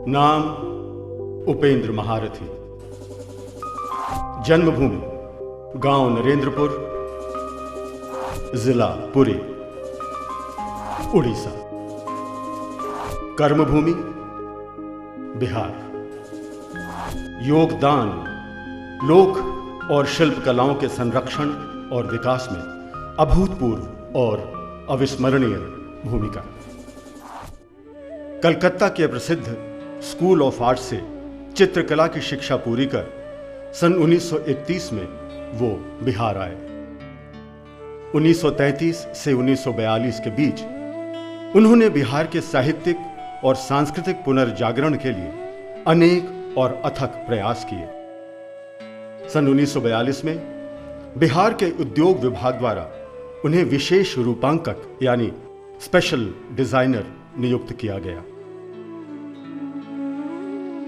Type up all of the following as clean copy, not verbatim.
नाम उपेंद्र महारथी। जन्मभूमि गांव नरेंद्रपुर, जिला पुरी, उड़ीसा। कर्मभूमि बिहार। योगदान लोक और शिल्प कलाओं के संरक्षण और विकास में अभूतपूर्व और अविस्मरणीय भूमिका। कलकत्ता के प्रसिद्ध स्कूल ऑफ आर्ट से चित्रकला की शिक्षा पूरी कर सन 1931 में वो बिहार आए। 1933 से 1942 के बीच उन्होंने बिहार के साहित्यिक और सांस्कृतिक पुनर्जागरण के लिए अनेक और अथक प्रयास किए। सन 1942 में बिहार के उद्योग विभाग द्वारा उन्हें विशेष रूपांकक यानी स्पेशल डिजाइनर नियुक्त किया गया।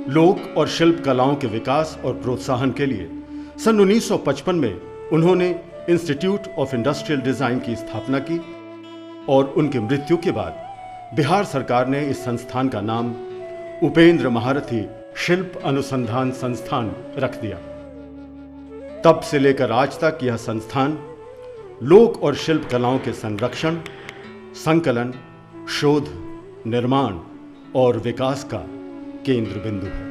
लोक और शिल्प कलाओं के विकास और प्रोत्साहन के लिए सन 1955 में उन्होंने इंस्टीट्यूट ऑफ इंडस्ट्रियल डिजाइन की स्थापना की और उनकी मृत्यु के बाद बिहार सरकार ने इस संस्थान का नाम उपेंद्र महारथी शिल्प अनुसंधान संस्थान रख दिया। तब से लेकर आज तक यह संस्थान लोक और शिल्प कलाओं के संरक्षण, संकलन, शोध, निर्माण और विकास का केंद्र बिंदु है।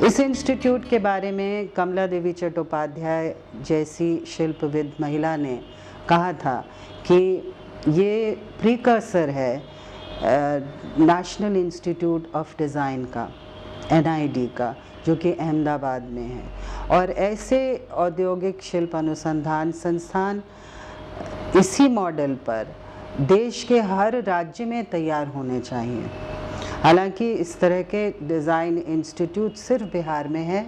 इस इंस्टीट्यूट के बारे में कमला देवी चट्टोपाध्याय जैसी शिल्पविद महिला ने कहा था कि ये प्रीकर्सर है नेशनल इंस्टीट्यूट ऑफ डिज़ाइन का, NID का, जो कि अहमदाबाद में है। और ऐसे औद्योगिक शिल्प अनुसंधान संस्थान इसी मॉडल पर देश के हर राज्य में तैयार होने चाहिए। हालांकि इस तरह के डिज़ाइन इंस्टीट्यूट सिर्फ बिहार में है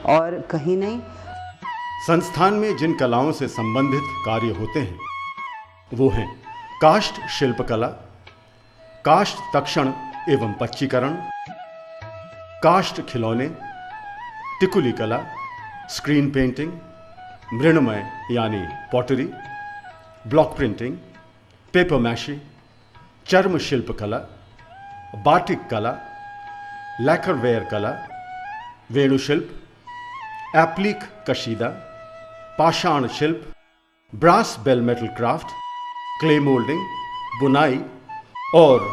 और कहीं नहीं। संस्थान में जिन कलाओं से संबंधित कार्य होते हैं वो हैं काष्ठ शिल्पकला, काष्ठ तक्षण एवं पच्चीकरण, काष्ठ खिलौने, टिकुली कला, स्क्रीन पेंटिंग, मृण्मय यानी pottery, block printing, paper meshy, चर्म शिल्पकला, बाटिक कला, लैकरवेयर कला, वेणुशिल्प, एप्लिक कशीदा, पाषाण शिल्प, brass bell metal craft, clay moulding, बुनाई और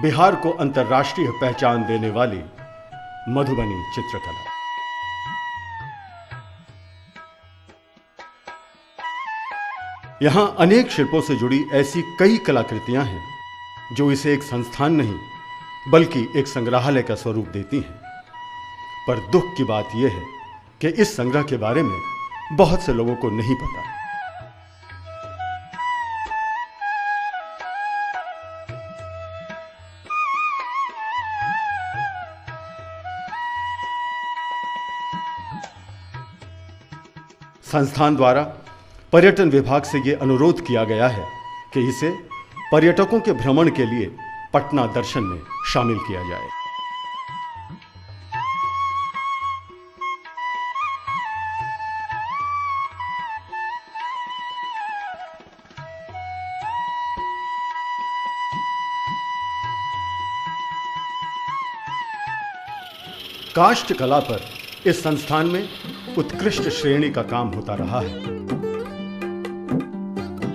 बिहार को अंतर्राष्ट्रीय पहचान देने वाली मधुबनी चित्रकला। यहां अनेक शिल्पों से जुड़ी ऐसी कई कलाकृतियां हैं जो इसे एक संस्थान नहीं बल्कि एक संग्रहालय का स्वरूप देती हैं। पर दुख की बात यह है कि इस संग्रह के बारे में बहुत से लोगों को नहीं पता। संस्थान द्वारा पर्यटन विभाग से यह अनुरोध किया गया है कि इसे पर्यटकों के भ्रमण के लिए पटना दर्शन में शामिल किया जाए। काष्ठ कला पर इस संस्थान में उत्कृष्ट श्रेणी का काम होता रहा है।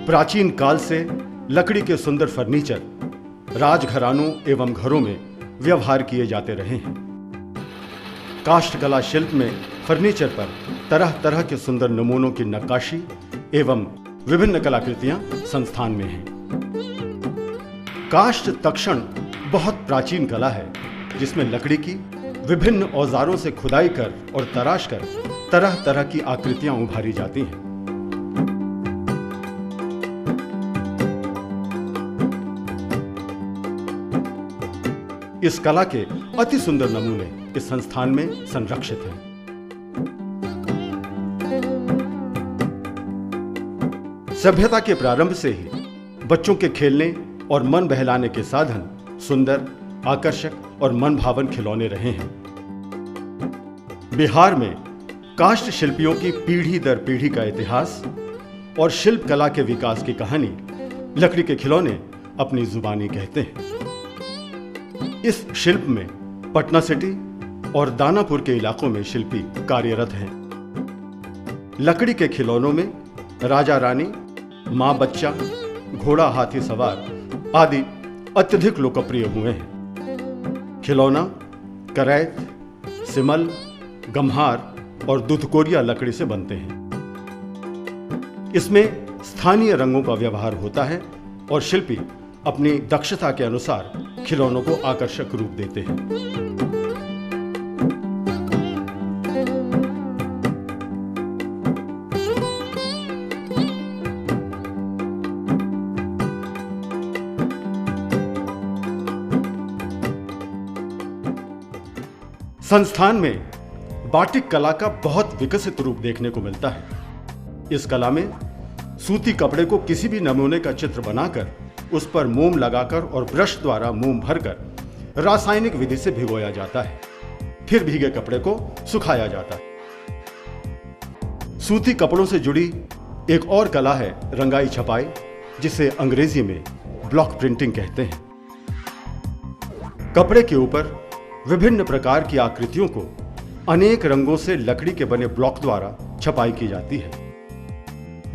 प्राचीन काल से लकड़ी के सुंदर फर्नीचर राजघरानों एवं घरों में व्यवहार किए जाते रहे हैं। काष्ठ कला शिल्प में फर्नीचर पर तरह तरह के सुंदर नमूनों की नक्काशी एवं विभिन्न कलाकृतियां संस्थान में हैं। काष्ठ तक्षण बहुत प्राचीन कला है जिसमें लकड़ी की विभिन्न औजारों से खुदाई कर और तराश कर तरह तरह की आकृतियां उभारी जाती हैं। इस कला के अति सुंदर नमूने इस संस्थान में संरक्षित हैं। सभ्यता के प्रारंभ से ही बच्चों के खेलने और मन बहलाने के साधन सुंदर, आकर्षक और मन भावन खिलौने रहे हैं। बिहार में काष्ठ शिल्पियों की पीढ़ी दर पीढ़ी का इतिहास और शिल्प कला के विकास की कहानी लकड़ी के खिलौने अपनी जुबानी कहते हैं। इस शिल्प में पटना सिटी और दानापुर के इलाकों में शिल्पी कार्यरत हैं। लकड़ी के खिलौनों में राजा रानी, मां बच्चा, घोड़ा हाथी सवार आदि अत्यधिक लोकप्रिय हुए हैं। खिलौना करैत, सिमल, गम्हार और दुधकोरिया लकड़ी से बनते हैं। इसमें स्थानीय रंगों का व्यवहार होता है और शिल्पी अपनी दक्षता के अनुसार खिलौनों को आकर्षक रूप देते हैं। संस्थान में बाटिक कला का बहुत विकसित रूप देखने को मिलता है। इस कला में सूती कपड़े को किसी भी नमूने का चित्र बनाकर उस पर मोम लगाकर और ब्रश द्वारा मोम भरकर रासायनिक विधि से भिगोया जाता है। फिर भीगे कपड़े को सुखाया जाता है। सूती कपड़ों से जुड़ी एक और कला है रंगाई छपाई, जिसे अंग्रेजी में ब्लॉक प्रिंटिंग कहते हैं। कपड़े के ऊपर विभिन्न प्रकार की आकृतियों को अनेक रंगों से लकड़ी के बने ब्लॉक द्वारा छपाई की जाती है।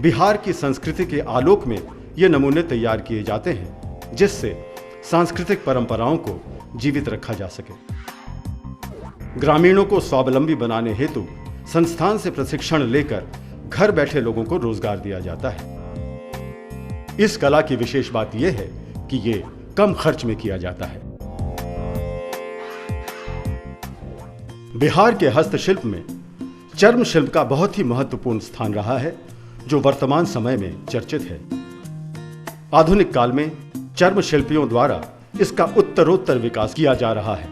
बिहार की संस्कृति के आलोक में ये नमूने तैयार किए जाते हैं, जिससे सांस्कृतिक परंपराओं को जीवित रखा जा सके। ग्रामीणों को स्वावलंबी बनाने हेतु संस्थान से प्रशिक्षण लेकर घर बैठे लोगों को रोजगार दिया जाता है। इस कला की विशेष बात यह है कि ये कम खर्च में किया जाता है। बिहार के हस्तशिल्प में चर्म शिल्प का बहुत ही महत्वपूर्ण स्थान रहा है, जो वर्तमान समय में चर्चित है। आधुनिक काल में चर्म शिल्पियों द्वारा इसका उत्तरोत्तर विकास किया जा रहा है।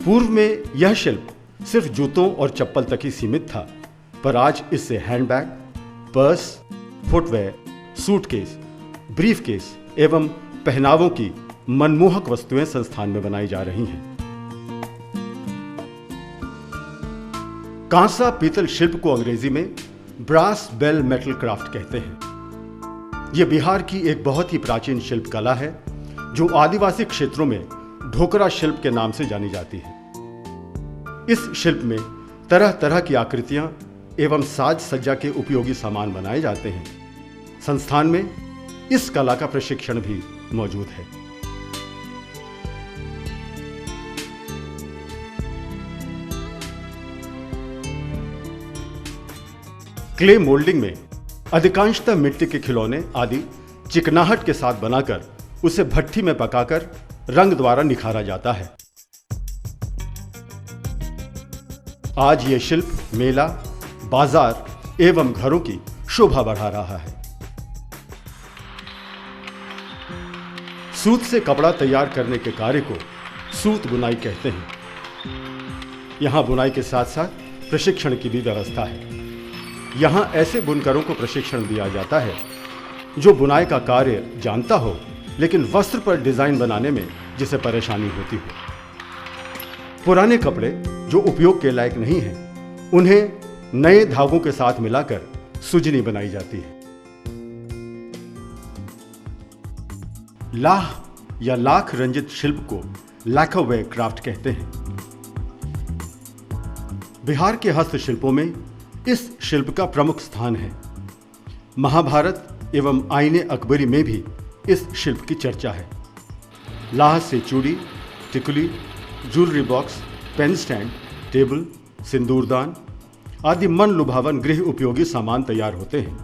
पूर्व में यह शिल्प सिर्फ जूतों और चप्पल तक ही सीमित था, पर आज इससे handbag, purse, footwear, suitcase, briefcase एवं पहनावों की मनमोहक वस्तुएं संस्थान में बनाई जा रही हैं। कांसा पीतल शिल्प को अंग्रेजी में ब्रास बेल मेटल क्राफ्ट कहते हैं। यह बिहार की एक बहुत ही प्राचीन शिल्प कला है, जो आदिवासी क्षेत्रों में ढोकरा शिल्प के नाम से जानी जाती है। इस शिल्प में तरह तरह की आकृतियां एवं साज सज्जा के उपयोगी सामान बनाए जाते हैं। संस्थान में इस कला का प्रशिक्षण भी मौजूद है। क्ले मोल्डिंग में अधिकांशतः मिट्टी के खिलौने आदि चिकनाहट के साथ बनाकर उसे भट्ठी में पकाकर रंग द्वारा निखारा जाता है। आज यह शिल्प मेला, बाजार एवं घरों की शोभा बढ़ा रहा है। सूत से कपड़ा तैयार करने के कार्य को सूत बुनाई कहते हैं। यहां बुनाई के साथ साथ प्रशिक्षण की भी व्यवस्था है। यहां ऐसे बुनकरों को प्रशिक्षण दिया जाता है जो बुनाई का कार्य जानता हो, लेकिन वस्त्र पर डिजाइन बनाने में जिसे परेशानी होती हो। पुराने कपड़े जो उपयोग के लायक नहीं हैं, उन्हें नए धागों के साथ मिलाकर सुजनी बनाई जाती है। लाह या लाख रंजित शिल्प को लैकरवेयर क्राफ्ट कहते हैं। बिहार के हस्तशिल्पों में इस शिल्प का प्रमुख स्थान है। महाभारत एवं आईने अकबरी में भी इस शिल्प की चर्चा है। लाह से चूड़ी, टिकुली, jewellery box, pen stand, table, सिंदूरदान आदि मन लुभावन गृह उपयोगी सामान तैयार होते हैं।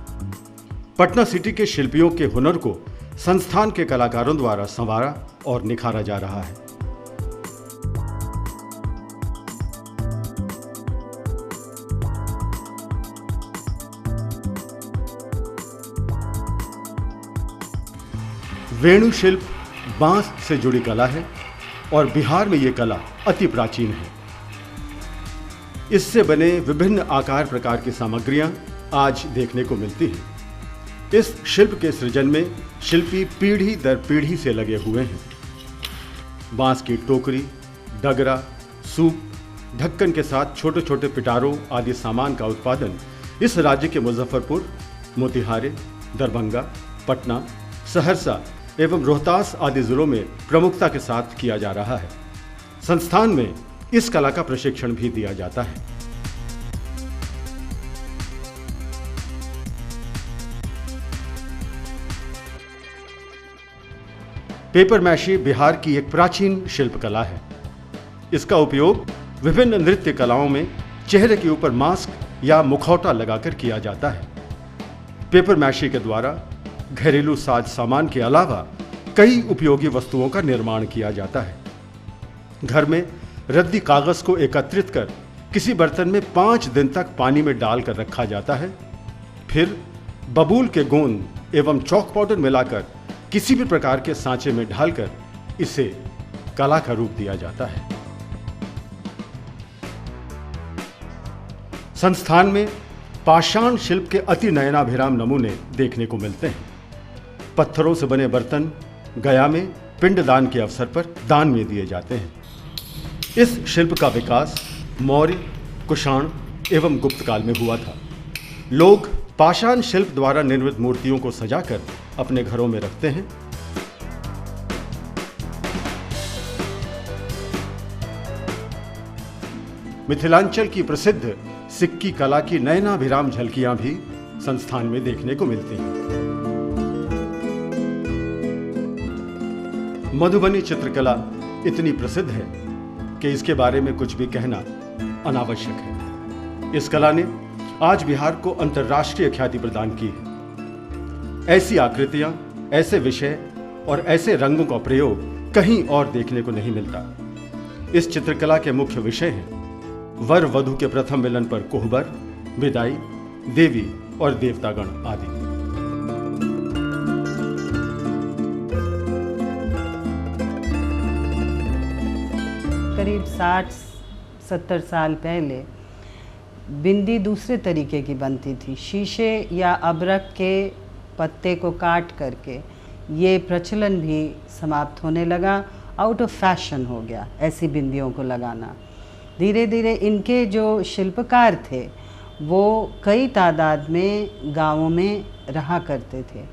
पटना सिटी के शिल्पियों के हुनर को संस्थान के कलाकारों द्वारा संवारा और निखारा जा रहा है। वेणु शिल्प बांस से जुड़ी कला है और बिहार में यह कला अति प्राचीन है। इससे बने विभिन्न आकार प्रकार की सामग्रियां आज देखने को मिलती हैं। इस शिल्प के सृजन में शिल्पी पीढ़ी दर पीढ़ी से लगे हुए हैं। बांस की टोकरी, डगरा, सूप, ढक्कन के साथ छोटे छोटे पिटारों आदि सामान का उत्पादन इस राज्य के मुजफ्फरपुर, मोतिहारी, दरभंगा, पटना, सहरसा एवं रोहतास आदि जिलों में प्रमुखता के साथ किया जा रहा है। संस्थान में इस कला का प्रशिक्षण भी दिया जाता है। पेपर मैशी बिहार की एक प्राचीन शिल्प कला है। इसका उपयोग विभिन्न नृत्य कलाओं में चेहरे के ऊपर मास्क या मुखौटा लगाकर किया जाता है। पेपर मैशी के द्वारा घरेलू साज सामान के अलावा कई उपयोगी वस्तुओं का निर्माण किया जाता है। घर में रद्दी कागज को एकत्रित कर किसी बर्तन में 5 दिन तक पानी में डालकर रखा जाता है। फिर बबूल के गोंद एवं चॉक पाउडर मिलाकर किसी भी प्रकार के सांचे में ढालकर इसे कला का रूप दिया जाता है। संस्थान में पाषाण शिल्प के अति नयनाभिराम नमूने देखने को मिलते हैं। पत्थरों से बने बर्तन गया में पिंडदान के अवसर पर दान में दिए जाते हैं। इस शिल्प का विकास मौर्य, कुषाण एवं गुप्त काल में हुआ था। लोग पाषाण शिल्प द्वारा निर्मित मूर्तियों को सजाकर अपने घरों में रखते हैं। मिथिलांचल की प्रसिद्ध सिक्की कला की नयनाभिराम झलकियां भी संस्थान में देखने को मिलती हैं। मधुबनी चित्रकला इतनी प्रसिद्ध है कि इसके बारे में कुछ भी कहना अनावश्यक है। इस कला ने आज बिहार को अंतर्राष्ट्रीय ख्याति प्रदान की है। ऐसी आकृतियां, ऐसे विषय और ऐसे रंगों का प्रयोग कहीं और देखने को नहीं मिलता। इस चित्रकला के मुख्य विषय हैं वर वधु के प्रथम मिलन पर कोहबर, विदाई, देवी और देवतागण आदि। करीब 60-70 साल पहले बिंदी दूसरे तरीके की बनती थी। शीशे या अबरक के पत्ते को काट करके ये प्रचलन भी समाप्त होने लगा, आउट ऑफ फैशन हो गया ऐसी बिंदियों को लगाना। धीरे धीरे इनके जो शिल्पकार थे वो कई तादाद में गांवों में रहा करते थे।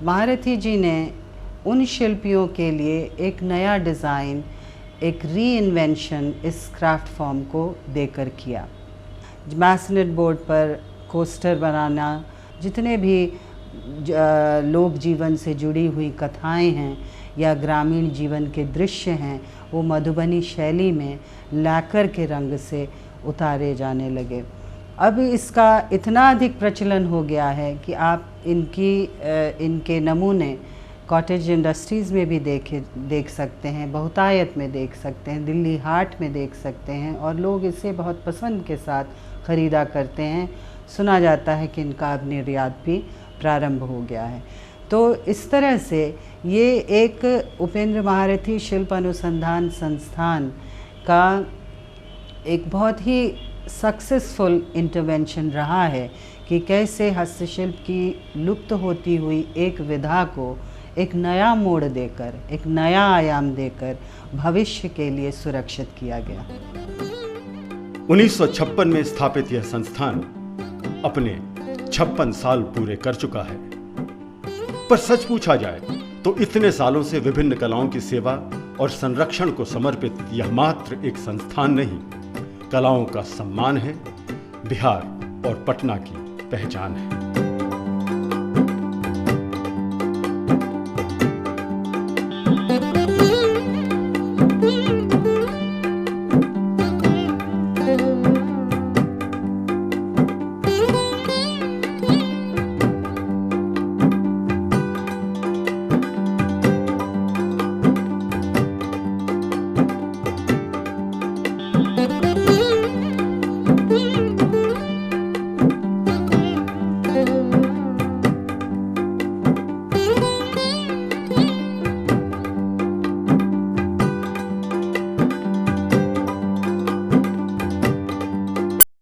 महारथी जी ने उन शिल्पियों के लिए एक नया डिज़ाइन, एक री इन्वेंशन इस क्राफ्ट फॉर्म को देकर किया। मैसनेट बोर्ड पर कोस्टर बनाना, जितने भी लोक जीवन से जुड़ी हुई कथाएं हैं या ग्रामीण जीवन के दृश्य हैं, वो मधुबनी शैली में लैकर के रंग से उतारे जाने लगे। अब इसका इतना अधिक प्रचलन हो गया है कि आप इनके नमूने कॉटेज इंडस्ट्रीज़ में भी देख सकते हैं, बहुतायत में देख सकते हैं, दिल्ली हाट में देख सकते हैं और लोग इसे बहुत पसंद के साथ ख़रीदा करते हैं। सुना जाता है कि इनका अब निर्यात भी प्रारंभ हो गया है। तो इस तरह से ये एक उपेंद्र महारथी शिल्प अनुसंधान संस्थान का एक बहुत ही सक्सेसफुल इंटरवेंशन रहा है कि कैसे हस्तशिल्प की लुप्त होती हुई एक विधा को एक नया मोड़ देकर, एक नया आयाम देकर भविष्य के लिए सुरक्षित किया गया। 1956 में स्थापित यह संस्थान अपने 56 साल पूरे कर चुका है। पर सच पूछा जाए तो इतने सालों से विभिन्न कलाओं की सेवा और संरक्षण को समर्पित यह मात्र एक संस्थान नहीं, कलाओं का सम्मान है, बिहार और पटना की पहचान है।